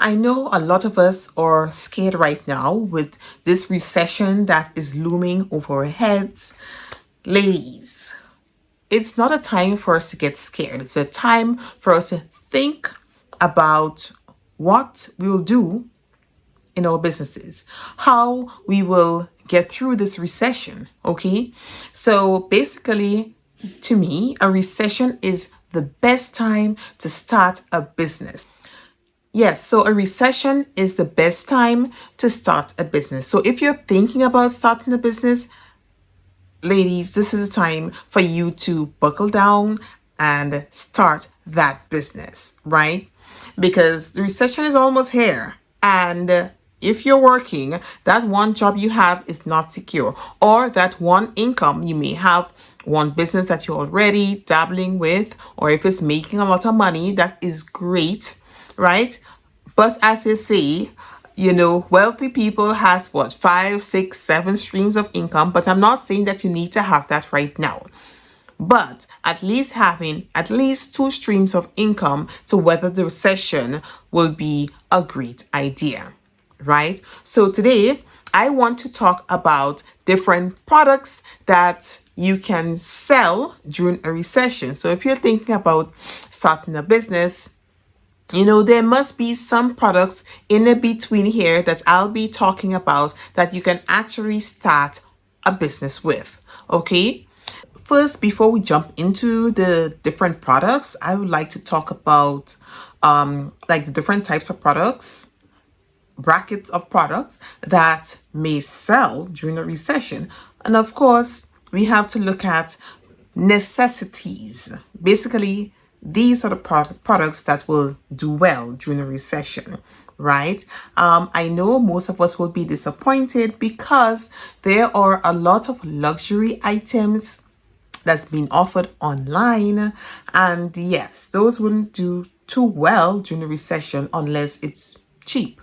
I know a lot of us are scared right now with this recession that is looming over our heads. Ladies, it's not a time for us to get scared. It's a time for us to think about what we will do in our businesses, how we will get through this recession. Okay, so basically, to me, a recession is the best time to start a business. Yes, so a recession is the best time to start a business. So if you're thinking about starting a business, ladies, this is a time for you to buckle down and start that business, right? Because the recession is almost here. And if you're working, that one job you have is not secure, or that one income you may have, one business that you're already dabbling with, or if it's making a lot of money, that is great, right? But as they say, wealthy people has what, 5, 6, 7 streams of income. But I'm not saying that you need to have that right now. But at least having at least 2 streams of income to weather the recession will be a great idea, right? So today I want to talk about different products that you can sell during a recession. So if you're thinking about starting a business, there must be some products in the between here that I'll be talking about that you can actually start a business with. Okay. First, before we jump into the different products, I would like to talk about like the different types of products, brackets of products that may sell during a recession. And of course, we have to look at necessities. Basically, these are the products that will do well during a recession, right? I know most of us will be disappointed because there are a lot of luxury items that's been offered online. And yes, those wouldn't do too well during a recession unless it's cheap.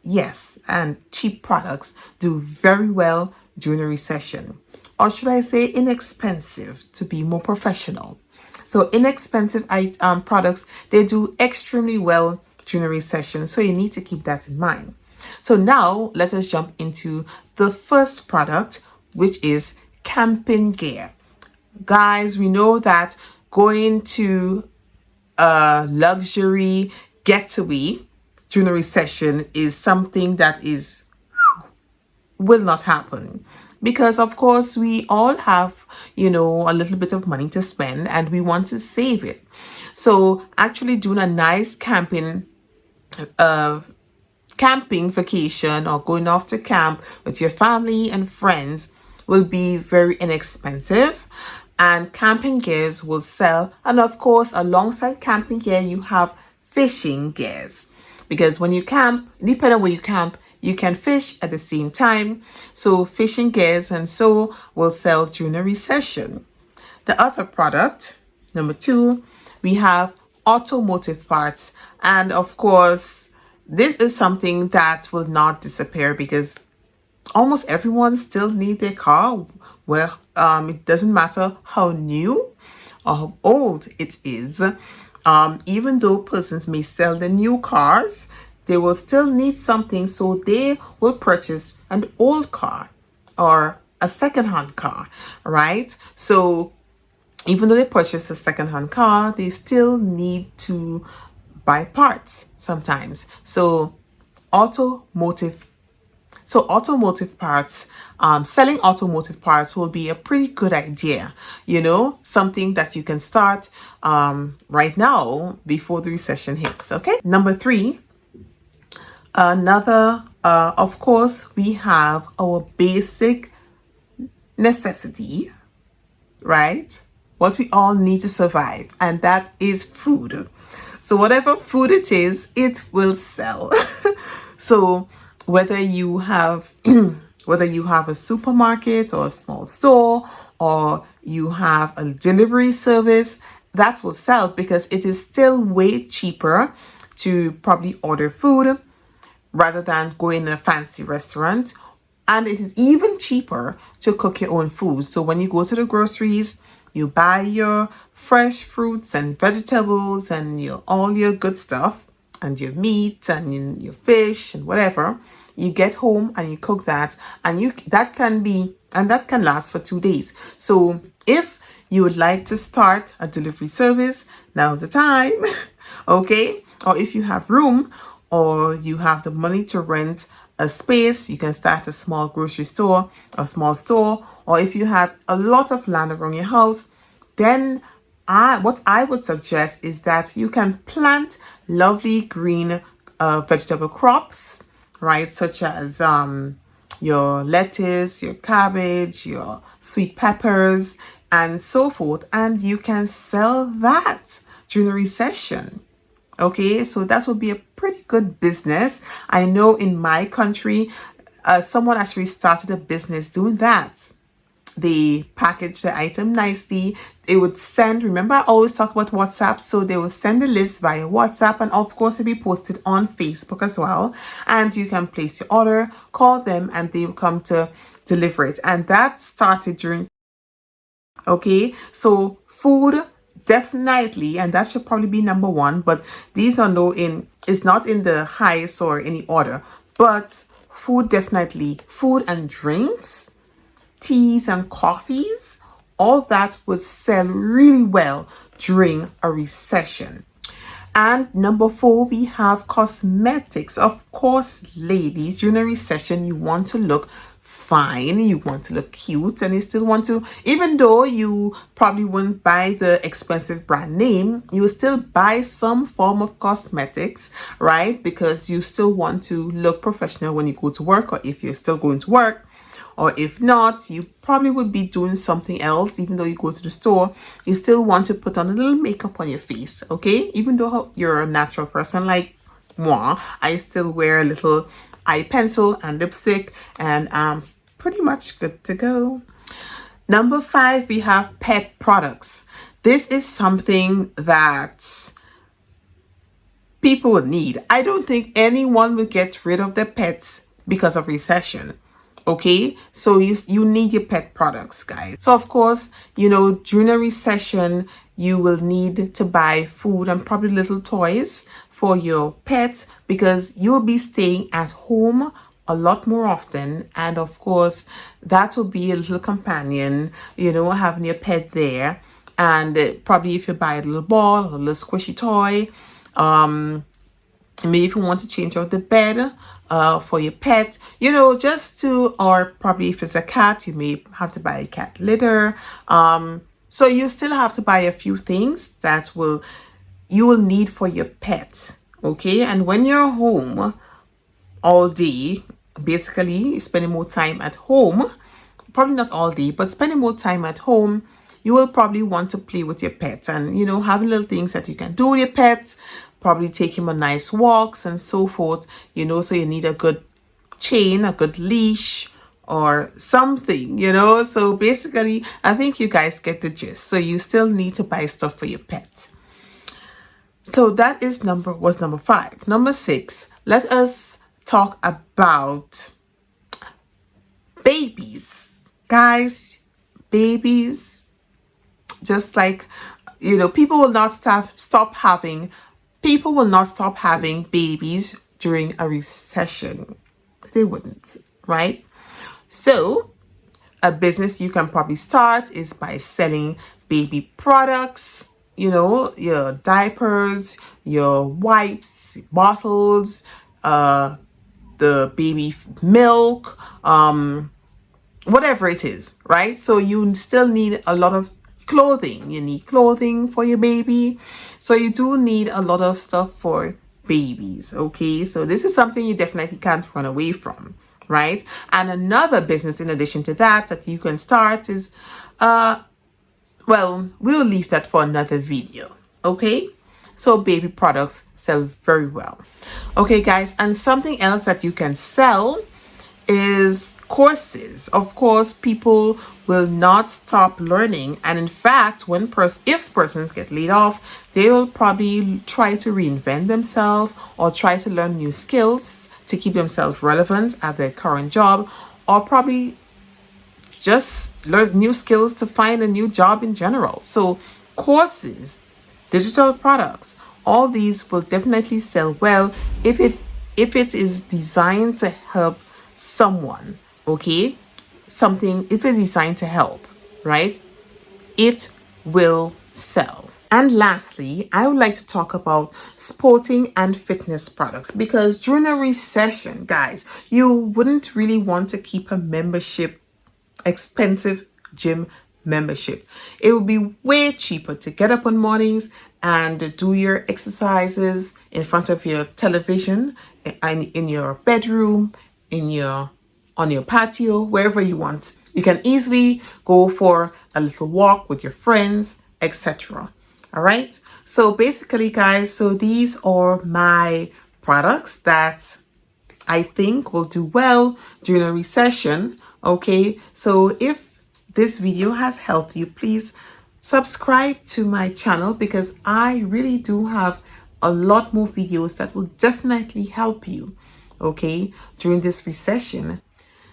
Yes, and cheap products do very well during a recession. Or should I say inexpensive to be more professional? So inexpensive products, they do extremely well during a recession. So you need to keep that in mind. So now let us jump into the first product, which is camping gear. Guys, we know that going to a luxury getaway during a recession is something that will not happen, because of course we all have a little bit of money to spend and we want to save it. So actually doing a nice camping vacation or going off to camp with your family and friends will be very inexpensive, and camping gears will sell. And of course, alongside camping gear, you have fishing gears, because when you camp, depending on where you camp, you can fish at the same time. So fishing gears and so will sell during a recession. The other product, number 2, we have automotive parts. And of course, this is something that will not disappear because almost everyone still needs their car. Well, it doesn't matter how new or how old it is. Even though persons may sell the new cars, they will still need something, so they will purchase an old car or a second-hand car, right? So even though they purchase a second-hand car, they still need to buy parts sometimes. So automotive parts, selling automotive parts will be a pretty good idea, something that you can start right now before the recession hits. Okay. Number 3, of course, we have our basic necessity, right? What we all need to survive, and that is food. So whatever food it is, it will sell. So whether you have a supermarket or a small store, or you have a delivery service, that will sell because it is still way cheaper to probably order food rather than go in a fancy restaurant. And it is even cheaper to cook your own food. So when you go to the groceries, you buy your fresh fruits and vegetables and all your good stuff, and your meat and your fish and whatever. You get home and you cook that, and that can last for 2 days. So if you would like to start a delivery service, now's the time. Okay? Or if you have room or you have the money to rent a space, you can start a small grocery store, a small store, or if you have a lot of land around your house, then what I would suggest is that you can plant lovely green vegetable crops, right? Such as your lettuce, your cabbage, your sweet peppers, and so forth. And you can sell that during the recession. Okay, so that would be a pretty good business. I know in my country, someone actually started a business doing that. They package the item nicely. They would send, remember I always talk about WhatsApp, so they will send the list via WhatsApp, and of course it'll be posted on Facebook as well. And you can place your order, call them, and they will come to deliver it. And that started during, okay, so food definitely, and that should probably be number one, but these are it's not in the highest or any order, but food definitely, food and drinks, teas and coffees, all that would sell really well during a recession. And number four, we have cosmetics. Of course, ladies, during a recession, you want to look fine, you want to look cute, and you still want to, even though you probably wouldn't buy the expensive brand name, you will still buy some form of cosmetics, right? Because you still want to look professional when you go to work, or if you're still going to work. Or if not, you probably would be doing something else. Even though you go to the store, you still want to put on a little makeup on your face, okay? Even though you're a natural person like moi, I still wear a little eye pencil and lipstick, and I'm pretty much good to go. Number five, we have pet products. This is something that people would need. I don't think anyone would get rid of their pets because of recession. Okay, so you need your pet products, guys. So of course, during a recession, you will need to buy food and probably little toys for your pets, because you'll be staying at home a lot more often. And of course, that will be a little companion, having your pet there. And probably if you buy a little ball or a little squishy toy, maybe if you want to change out the bed for your pet, or probably if it's a cat, you may have to buy a cat litter. So you still have to buy a few things that you will need for your pet. Okay, and when you're home all day, basically spending more time at home, probably not all day, but spending more time at home, you will probably want to play with your pet and, have little things that you can do with your pet, probably take him on nice walks and so forth, so you need a good chain, a good leash or something, So basically, I think you guys get the gist. So you still need to buy stuff for your pet. So that was number five. Number six, let us talk about babies. Guys, babies, just like, people will not stop having babies during a recession. They wouldn't, right? So a business you can probably start is by selling baby products, your diapers, your wipes, bottles, the baby milk, whatever it is, right? So you still need a lot of clothing. You need clothing for your baby. So you do need a lot of stuff for babies, okay? So this is something you definitely can't run away from, right? And another business in addition to that you can start is, we'll leave that for another video, okay? So baby products sell very well. Okay, guys, and something else that you can sell is courses. Of course, people will not stop learning, and in fact, if persons get laid off, they will probably try to reinvent themselves or try to learn new skills to keep themselves relevant at their current job, or probably just learn new skills to find a new job in general. So courses, digital products, All these will definitely sell well if it is designed to help someone, okay? Something, if it's designed to help, right? It will sell. And lastly, I would like to talk about sporting and fitness products, because during a recession, guys, you wouldn't really want to keep a membership, expensive gym membership. It would be way cheaper to get up on mornings and do your exercises in front of your television, and in your bedroom, in your on your patio, wherever you want. You can easily go for a little walk with your friends, etc. All right. So basically, guys, so these are my products that I think will do well during a recession. Okay, so if this video has helped you, please subscribe to my channel, because I really do have a lot more videos that will definitely help you, okay, during this recession.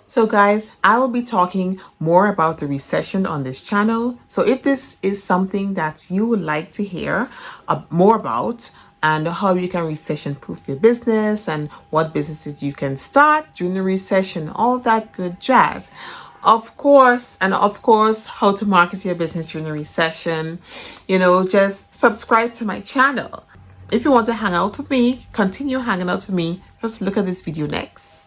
So guys, I will be talking more about the recession on this channel. So if this is something that you would like to hear more about, and how you can recession proof your business, and what businesses you can start during the recession, all that good jazz. Of course, how to market your business during a recession, just subscribe to my channel. If you want to hang out with me, continue hanging out with me. Just look at this video next.